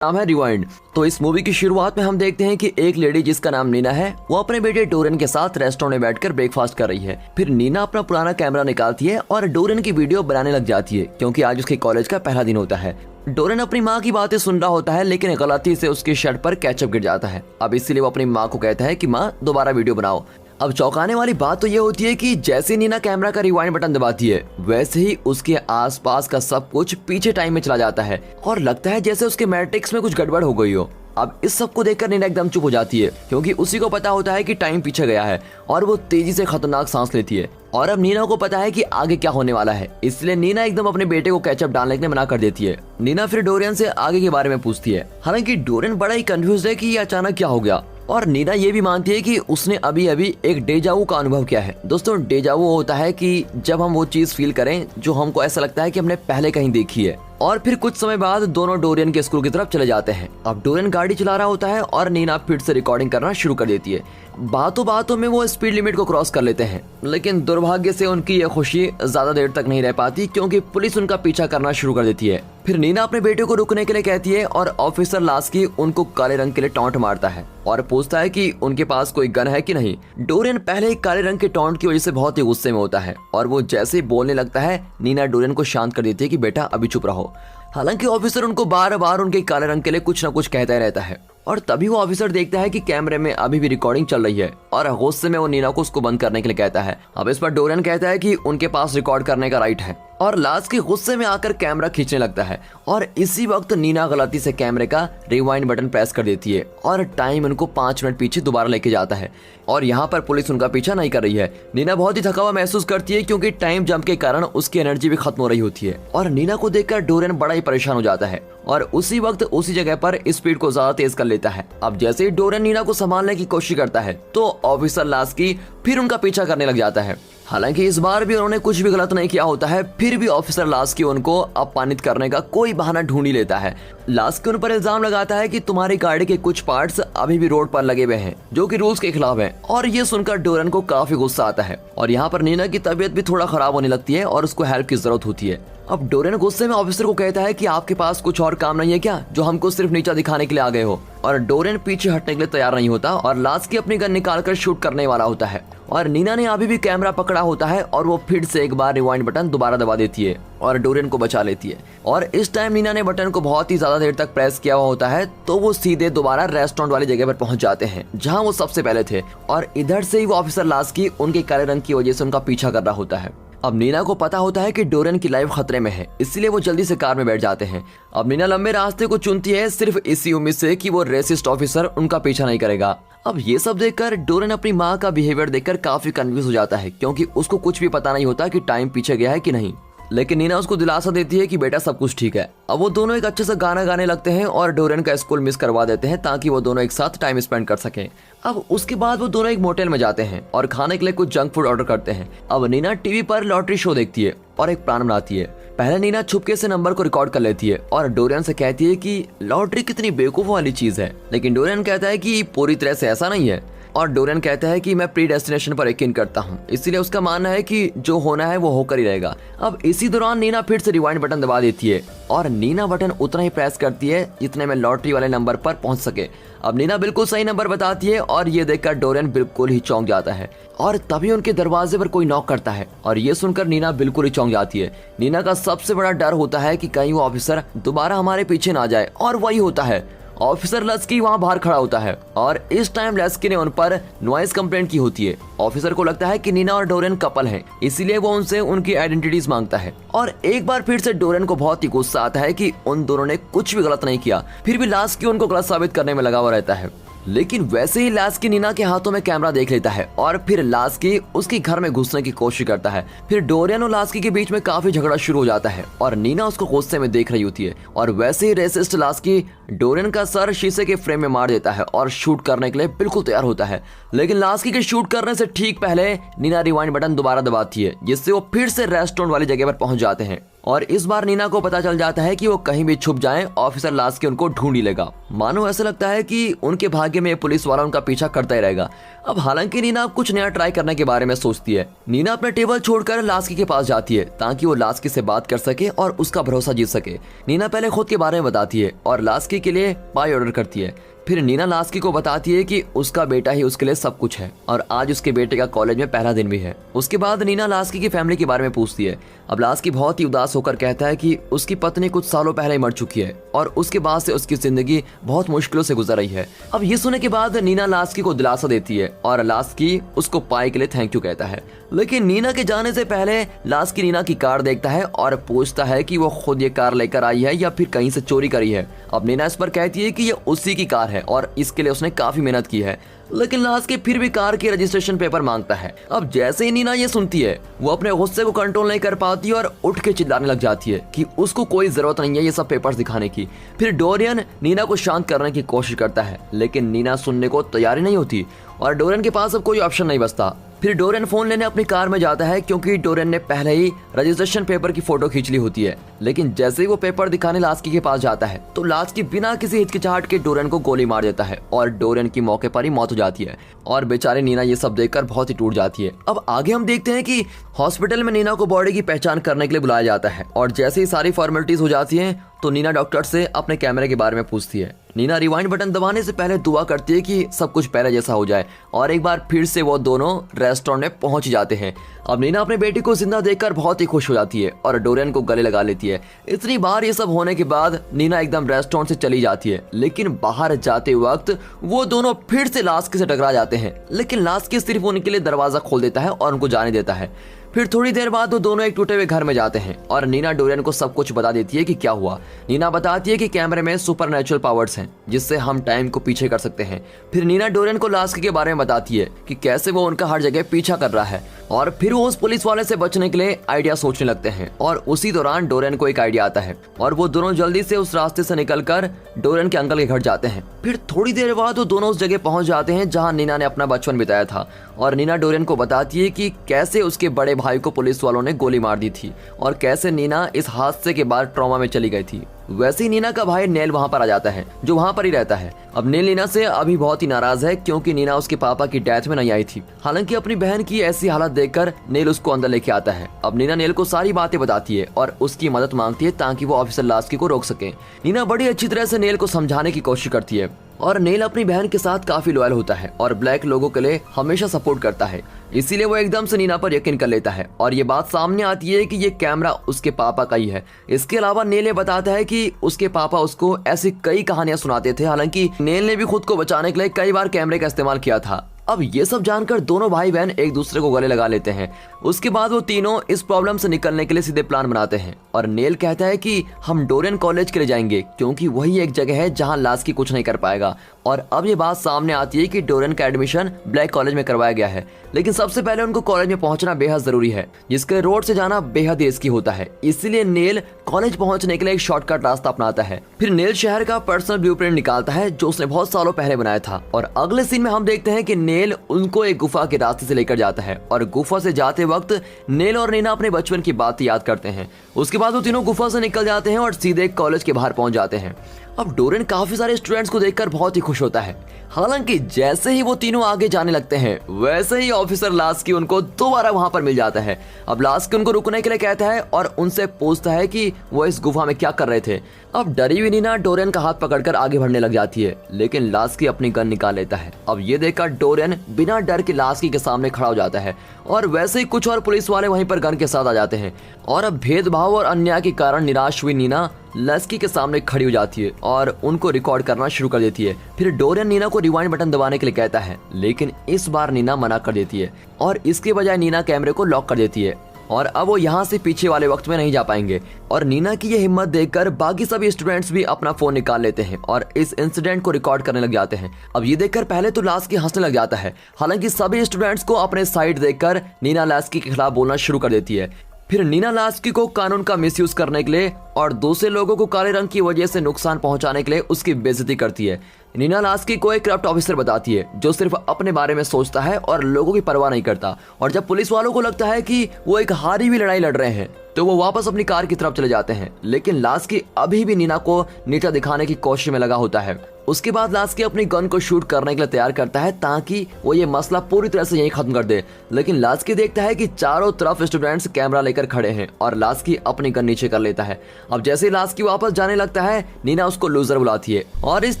नाम है रिवाइंड। तो इस मूवी की शुरुआत में हम देखते हैं कि एक लेडी जिसका नाम नीना है वो अपने बेटे डोरेन के साथ रेस्टोरेंट में बैठकर ब्रेकफास्ट कर रही है। फिर नीना अपना पुराना कैमरा निकालती है और डोरेन की वीडियो बनाने लग जाती है क्योंकि आज उसके कॉलेज का पहला दिन होता है। डोरेन अपनी माँ की बातें सुन रहा होता है लेकिन गलती से उसकी शर्ट पर केचप गिर जाता है। अब इसीलिए वो अपनी माँ को कहता है कि माँ दोबारा वीडियो बनाओ। अब चौंकाने वाली बात तो ये होती है कि जैसे नीना कैमरा का रिवाइंड बटन दबाती है वैसे ही उसके आसपास का सब कुछ पीछे टाइम में चला जाता है और लगता है जैसे उसके मैट्रिक्स में कुछ गड़बड़ हो गई हो। अब इस सब को देखकर नीना एकदम चुप हो जाती है क्योंकि उसी को पता होता है कि टाइम पीछे गया है और वो तेजी से खतरनाक सांस लेती है। और अब नीना को पता है कि आगे क्या होने वाला है, इसलिए नीना एकदम अपने बेटे को केचप डालने के लिए मना कर देती है। नीना फिर डोरियन से आगे के बारे में पूछती है। हालांकि डोरियन बड़ा ही कंफ्यूज है कि ये अचानक क्या हो गया और नीना ये भी मानती है कि उसने अभी अभी एक डेजावू का अनुभव किया है। दोस्तों, डेजावू होता है कि जब हम वो चीज फील करें जो हमको ऐसा लगता है कि हमने पहले कहीं देखी है। और फिर कुछ समय बाद दोनों डोरियन के स्कूल की तरफ चले जाते हैं। अब डोरियन गाड़ी चला रहा होता है और नीना फिर से रिकॉर्डिंग करना शुरू कर देती है। बातों बातों में वो स्पीड लिमिट को क्रॉस कर लेते हैं लेकिन दुर्भाग्य से उनकी यह खुशी ज्यादा देर तक नहीं रह पाती क्योंकि पुलिस उनका पीछा करना शुरू कर देती है। फिर नीना अपने बेटे को रुकने के लिए कहती है और ऑफिसर लास्की उनको काले रंग के लिए टॉन्ट मारता है और पूछता है कि उनके पास कोई गन है कि नहीं। डोरियन पहले ही काले रंग के टॉन्ट की वजह से बहुत ही गुस्से में होता है और वो जैसे ही बोलने लगता है नीना डोरियन को शांत कर देती है कि बेटा अभी चुप रहो। हालांकि ऑफिसर उनको बार बार उनके काले रंग के लिए कुछ न कुछ कहता ही रहता है और तभी वो ऑफिसर देखता है कि कैमरे में अभी भी रिकॉर्डिंग चल रही है और गुस्से में वो नीना को उसको बंद करने के लिए कहता है। अब इस पर डोरियन कहता है कि उनके पास रिकॉर्ड करने का राइट है और लास्ट के गुस्से में आकर कैमरा खींचने लगता है और इसी वक्त नीना गलती से कैमरे का रिवाइंड बटन प्रेस कर देती है और टाइम उनको 5 मिनट पीछे दोबारा लेके जाता है और यहाँ पर पुलिस उनका पीछा नहीं कर रही है। नीना बहुत ही थका हुआ महसूस करती है क्योंकि टाइम जंप के कारण उसकी एनर्जी भी खत्म हो रही होती है और नीना को देखकर डोरियन बड़ा ही परेशान हो जाता है और उसी वक्त उसी जगह पर स्पीड को ज्यादा तेज कर लेता है। अब जैसे ही डोरियन नीना को संभालने की कोशिश करता है तो ऑफिसर लास्की फिर उनका पीछा करने लग जाता है। हालांकि इस बार भी उन्होंने कुछ भी गलत नहीं किया होता है, फिर भी ऑफिसर लास्की उनको अपमानित करने का कोई बहाना ढूंढ ही लेता है। लास्की उन पर इल्जाम लगाता है कि तुम्हारी गाड़ी के कुछ पार्ट्स अभी भी रोड पर लगे हुए हैं जो कि रूल्स के खिलाफ है और ये सुनकर डोरियन को काफी गुस्सा आता है और यहाँ पर नीना की तबीयत भी थोड़ा खराब होने लगती है और उसको हेल्प की जरूरत होती है। अब डोरियन गुस्से में ऑफिसर को कहता है कि आपके पास कुछ और काम नहीं है क्या जो हमको सिर्फ नीचा दिखाने के लिए आ गए हो। और डोरियन पीछे हटने के लिए तैयार नहीं होता और लास्की अपनी गन निकालकर शूट करने वाला होता है और नीना ने अभी भी कैमरा पकड़ा होता है और वो फिर से एक बार रिवाइंड बटन दोबारा दबा देती है और डोरियन को बचा लेती है। और इस टाइम नीना ने बटन को बहुत ही ज्यादा देर तक प्रेस किया हुआ होता है तो वो सीधे दोबारा रेस्टोरेंट वाली जगह पर पहुंच जाते हैं जहां वो सबसे पहले थे और इधर से ही वो ऑफिसर लास्की उनके काले रंग की वजह से उनका पीछा कर रहा होता है। अब नीना को पता होता है कि डोरियन की लाइफ खतरे में है, इसलिए वो जल्दी से कार में बैठ जाते हैं। अब नीना लंबे रास्ते को चुनती है सिर्फ इसी उम्मीद से कि वो रेसिस्ट ऑफिसर उनका पीछा नहीं करेगा। अब ये सब देखकर डोरियन अपनी माँ का बिहेवियर देखकर काफी कंफ्यूज हो जाता है क्योंकि उसको कुछ भी पता नहीं होता कि टाइम पीछे गया है कि नहीं। लेकिन नीना उसको दिलासा देती है कि बेटा सब कुछ ठीक है। अब वो दोनों एक अच्छे से गाना गाने लगते हैं और डोरियन का स्कूल मिस करवा देते हैं ताकि वो दोनों एक साथ टाइम स्पेंड कर सकें। अब उसके बाद वो दोनों एक मोटेल में जाते हैं और खाने के लिए कुछ जंक फूड ऑर्डर करते हैं। अब नीना टीवी पर लॉटरी शो देखती है और एक प्लान बनाती है। पहले नीना छुपके से नंबर को रिकॉर्ड कर लेती है और डोरियन से कहती है कि लॉटरी कितनी बेवकूफ वाली चीज है, लेकिन डोरियन कहता है कि पूरी तरह से ऐसा नहीं है और डोरियन कहता है कि मैं प्री डेस्टिनेशन पर यकीन करता हूँ, इसीलिए उसका मानना है कि जो होना है वो होकर ही रहेगा। अब इसी दौरान नीना फिर से रिवाइंड बटन दबा देती है और नीना बटन उतना ही प्रेस करती है जितने में लॉटरी वाले नंबर पर पहुंच सके। अब नीना बिल्कुल सही नंबर बताती है और ये देखकर डोरियन बिल्कुल ही चौंक जाता है और तभी उनके दरवाजे पर कोई नॉक करता है और ये सुनकर नीना बिल्कुल ही चौंक जाती है। नीना का सबसे बड़ा डर होता है कि कहीं वो ऑफिसर दोबारा हमारे पीछे ना जाए और वही होता है। ऑफिसर लस्की वहाँ बाहर खड़ा होता है और इस टाइम लस्की ने उन पर नॉइस कंप्लेंट की होती है। ऑफिसर को लगता है कि नीना और डोरियन कपल हैं, इसीलिए वो उनसे उनकी आइडेंटिटीज मांगता है और एक बार फिर से डोरियन को बहुत ही गुस्सा आता है कि उन दोनों ने कुछ भी गलत नहीं किया, फिर भी लास्की उनको गलत साबित करने में लगा हुआ रहता है। लेकिन वैसे ही लास्की नीना के हाथों में कैमरा देख लेता है और फिर लास्की उसके घर में घुसने की कोशिश करता है। फिर डोरियन और लास्की के बीच में काफी झगड़ा शुरू हो जाता है और नीना उसको गुस्से में देख रही होती है और वैसे ही रेसिस्ट लास्की डोरियन का सर शीशे के फ्रेम में मार देता है और शूट करने के लिए बिल्कुल तैयार होता है। लेकिन लास्की के शूट करने से ठीक पहले नीना रिवाइंड बटन दोबारा दबाती है जिससे वो फिर से रेस्टोरेंट वाली जगह पर पहुंच जाते हैं और इस बार नीना को पता चल जाता है कि वो कहीं भी छुप जाएं, ऑफिसर लास्की उनको ढूंढ ही लेगा। मानो ऐसा लगता है कि उनके भाग्य में पुलिस वाला उनका पीछा करता ही रहेगा। अब हालांकि नीना अब कुछ नया ट्राई करने के बारे में सोचती है। नीना अपना टेबल छोड़कर लास्की के पास जाती है ताकि वो लास्की से बात कर सके और उसका भरोसा जीत सके। नीना पहले खुद के बारे में बताती है और लास्की के लिए पाई ऑर्डर करती है। फिर नीना लास्की को बताती है कि उसका बेटा ही उसके लिए सब कुछ है और आज उसके बेटे का कॉलेज में पहला दिन भी है। उसके बाद नीना लास्की की फैमिली के बारे में पूछती है। अब लास्की बहुत ही उदास होकर कहता है कि उसकी पत्नी कुछ सालों पहले ही मर चुकी है और उसके बाद से उसकी जिंदगी बहुत मुश्किलों से गुजर रही है। अब ये सुनने के बाद नीना लास्की को दिलासा देती है और लास्की उसको पाई के लिए थैंक यू कहता है। लेकिन नीना के जाने से पहले लास्की नीना की कार देखता है और पूछता है कि वो खुद ये कार लेकर आई है या फिर कहीं से चोरी करी है। अब नीना इस पर कहती है कि ये उसी की कार है और इसके लिए उसने काफी मेहनत की है। लेकिन लास्की फिर भी कार के रजिस्ट्रेशन पेपर मांगता है। अब जैसे ही नीना ये सुनती है वो अपने गुस्से को कंट्रोल नहीं कर पाती और उठ के चिल्लाने लग जाती है कि उसको कोई जरूरत नहीं है ये सब पेपर्स दिखाने की। फिर डोरियन नीना को शांत करने की कोशिश करता है लेकिन नीना सुनने को तैयार नहीं होती और डोरियन के पास अब कोई ऑप्शन नहीं बचता। फिर डोरियन फोन लेने अपनी कार में जाता है क्योंकि डोरियन ने पहले ही रजिस्ट्रेशन पेपर की फोटो खींच ली होती है। लेकिन जैसे ही वो पेपर दिखाने लास्की के पास जाता है तो लास्की बिना किसी हिचकिचाहट के डोरियन को गोली मार देता है और डोरियन की मौके पर ही मौत हो जाती है और बेचारी नीना ये सब देखकर बहुत ही टूट जाती है। अब आगे हम देखते हैं कि हॉस्पिटल में नीना को बॉडी की पहचान करने के लिए बुलाया जाता है और जैसे ही सारी फॉर्मेलिटीज हो जाती हैं तो नीना डॉक्टर से अपने कैमरे के बारे में पूछती है। नीना रिवाइंड बटन दबाने से पहले दुआ करती है कि सब कुछ पहले जैसा हो जाए और एक बार फिर से वो दोनों रेस्टोरेंट में पहुंच जाते हैं। अब नीना अपने बेटी को जिंदा देखकर बहुत ही खुश हो जाती है और डोरियन को गले लगा लेती है। इतनी बार ये सब होने के बाद नीना एकदम रेस्टोरेंट से चली जाती है लेकिन बाहर जाते वक्त वो दोनों फिर से लास्की से टकरा जाते हैं। लेकिन लास्की सिर्फ उनके लिए दरवाजा खोल देता है और उनको जाने देता है। फिर थोड़ी देर बाद वो दोनों एक टूटे हुए घर में जाते हैं और नीना डोरियन को सब कुछ बता देती है कि क्या हुआ। नीना बताती है कि कैमरे में सुपरनेचुरल पावर्स हैं जिससे हम टाइम को पीछे कर सकते हैं। फिर नीना डोरियन को लास्की के बारे में बताती है कि कैसे वो उनका हर जगह पीछा कर रहा है और फिर वो उस पुलिस वाले से बचने के लिए आइडिया सोचने लगते हैं और उसी दौरान डोरियन को एक आइडिया आता है और वो दोनों जल्दी से उस रास्ते से निकलकर डोरियन के अंकल के घर जाते हैं। फिर थोड़ी देर बाद वो दोनों उस जगह पहुंच जाते हैं जहां नीना ने अपना बचपन बिताया था और नीना डोरियन को बताती है कि कैसे उसके बड़े भाई को पुलिस वालों ने गोली मार दी थी और कैसे नीना इस हादसे के बाद ट्रॉमा में चली गई थी। वैसे ही नीना का भाई नेल वहां पर आ जाता है जो वहां पर ही रहता है। अब नेल नीना से अभी बहुत ही नाराज है क्योंकि नीना उसके पापा की डेथ में नहीं आई थी। हालांकि अपनी बहन की ऐसी हालत देखकर नेल उसको अंदर लेके आता है। अब नीना नेल को सारी बातें बताती है और उसकी मदद मांगती है ताकि वो ऑफिसर लास्की को रोक सके। नीना बड़ी अच्छी तरह से नेल को समझाने की कोशिश करती है और नेल अपनी बहन के साथ काफी लॉयल होता है और ब्लैक लोगों के लिए हमेशा सपोर्ट करता है। इसीलिए वो एकदम से नीना पर यकीन कर लेता है और ये बात सामने आती है कि ये कैमरा उसके पापा का ही है। इसके अलावा नेल ये बताता है कि उसके पापा उसको ऐसी कई कहानियां सुनाते थे। हालांकि नेल ने भी खुद को बचाने के लिए कई बार कैमरे का इस्तेमाल किया था। अब ये सब जानकर दोनों भाई बहन एक दूसरे को गले लगा लेते हैं। उसके बाद वो तीनों इस प्रॉब्लम से निकलने के लिए सीधे प्लान बनाते हैं और नेल कहता है कि हम डोरियन कॉलेज के लिए जाएंगे क्योंकि वही एक जगह है जहां लास्की कुछ नहीं कर पाएगा। और अब ये बात सामने आती है कि डोरियन का एडमिशन ब्लैक कॉलेज में करवाया गया है लेकिन सबसे पहले उनको कॉलेज में पहुंचना बेहद जरूरी है जिसके लिए रोड से जाना बेहद रिस्की होता है। इसीलिए नेल कॉलेज पहुंचने के लिए एक शॉर्टकट रास्ता अपनाता है। फिर नेल शहर का पर्सनल ब्लूप्रिंट निकालता है जो उसने बहुत सालों पहले बनाया था और अगले सीन में हम देखते हैं कि नेल उनको एक गुफा के रास्ते से लेकर जाता है और गुफा से जाते वक्त नेल और नीना अपने बचपन की बात याद करते हैं। उसके बाद वो तीनों गुफा से निकल जाते हैं और सीधे कॉलेज के बाहर पहुंच जाते हैं। अब डोरियन काफी सारे स्टूडेंट्स को देखकर बहुत ही खुश होता है। हालांकि जैसे ही वो तीनों आगे जाने लगते हैं वैसे ही ऑफिसर लास्की उनको दोबारा वहां पर मिल जाता है। अब लास्की उनको रुकने के लिए कहता है और उनसे पूछता है कि वो इस गुफा में क्या कर रहे थे। अब डरी हुई नीना डोरियन का हाथ पकड़कर आगे बढ़ने लग जाती है लेकिन लास्की अपनी गन निकाल लेता है। अब ये देखकर डोरियन बिना डर के लास्की के सामने खड़ा हो जाता है और वैसे ही कुछ और पुलिस वाले वहीं पर गन के साथ आ जाते हैं और अब भेदभाव और अन्याय के कारण निराश हुई नीना लास्की के सामने खड़ी हो जाती है और उनको रिकॉर्ड करना शुरू कर देती है। फिर डोरियन नीना को रिवाइंड बटन दबाने के लिए कहता है लेकिन इस बार नीना मना कर देती है और इसके बजाय नीना कैमरे को लॉक कर देती है और अब वो यहाँ से पीछे वाले वक्त में नहीं जा पाएंगे। और नीना की ये हिम्मत देखकर बाकी सभी स्टूडेंट्स भी अपना फोन निकाल लेते हैं और इस इंसिडेंट को रिकॉर्ड करने लग जाते हैं। अब ये देखकर पहले तो लास्की हंसने लग जाता है। हालांकि सभी स्टूडेंट्स को अपने साइड देखकर नीना लास्की के खिलाफ बोलना शुरू कर देती है। फिर नीना लास्की को कानून का मिसयूज करने के लिए और दूसरे लोगों को काले रंग की वजह से नुकसान पहुंचाने के लिए उसकी बेइज्जती करती है। नीना लास्की को एक करप्ट ऑफिसर बताती है जो सिर्फ अपने बारे में सोचता है और लोगों की परवाह नहीं करता। और जब पुलिस वालों को लगता है कि वो एक हारी हुई लड़ाई लड़ रहे हैं तो वो वापस अपनी कार की तरफ चले जाते हैं, लेकिन लास्की अभी भी नीना को नीचा दिखाने की कोशिश में लगा होता है। उसके बाद लास्की अपनी गन को शूट करने के लिए तैयार करता है ताकि वो ये मसला पूरी तरह से यहीं खत्म कर दे, लेकिन लास्की देखता है कि चारों तरफ स्टूडेंट्स कैमरा लेकर खड़े हैं और लास्की अपनी गन नीचे कर लेता है। अब जैसे ही लास्की वापस जाने लगता है नीना उसको लूजर बुलाती है और इस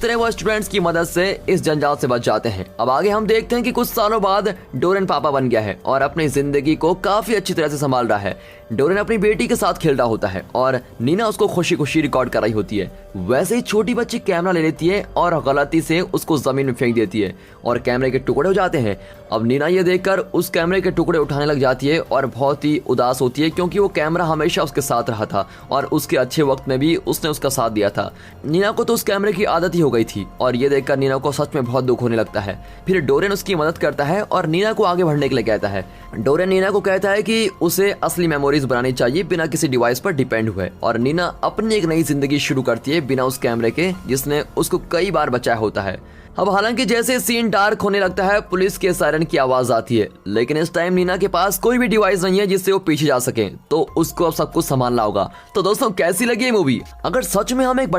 तरह वो स्टूडेंट्स की मदद से इस जंजाल से बच जाते हैं। अब आगे हम देखते हैं कि कुछ सालों बाद डोरेन पापा बन गया है और अपनी जिंदगी को काफी अच्छी तरह से संभाल रहा है। डोरेन अपनी बेटी के साथ खेल रहा होता है और नीना उसको खुशी खुशी रिकॉर्ड कर रही होती है। वैसे ही छोटी बच्ची कैमरा ले लेती है और गलती से उसको जमीन में फेंक देती है और कैमरे के टुकड़े हो जाते हैं। अब नीना ये देखकर उस कैमरे के टुकड़े उठाने लग जाती है और बहुत ही उदास होती है क्योंकि वो कैमरा हमेशा उसके साथ रहा था और उसके अच्छे वक्त में भी उसने उसका साथ दिया था। नीना को तो उस कैमरे की आदत ही हो गई थी और ये देखकर नीना को सच में बहुत दुख होने लगता है। फिर डोरेन उसकी मदद करता है और नीना को आगे बढ़ने के लिए कहता है। डोरेन नीना को कहता है कि उसे असली मेमोरीज बनानी चाहिए बिना किसी डिवाइस पर डिपेंड हुए और नीना अपनी एक नई जिंदगी शुरू करती है बिना उस कैमरे के जिसने उसको कई बार बचाया होता है। अब हालांकि जैसे सीन डार्क होने लगता है पुलिस के सायरन की आवाज आती है, लेकिन इस टाइम नीना के पास कोई भी डिवाइस नहीं है जिससे वो पीछे जा सके, तो उसको अब सब कुछ संभालना होगा। तो दोस्तों कैसी लगी ये मूवी? अगर सच में हम एक बटन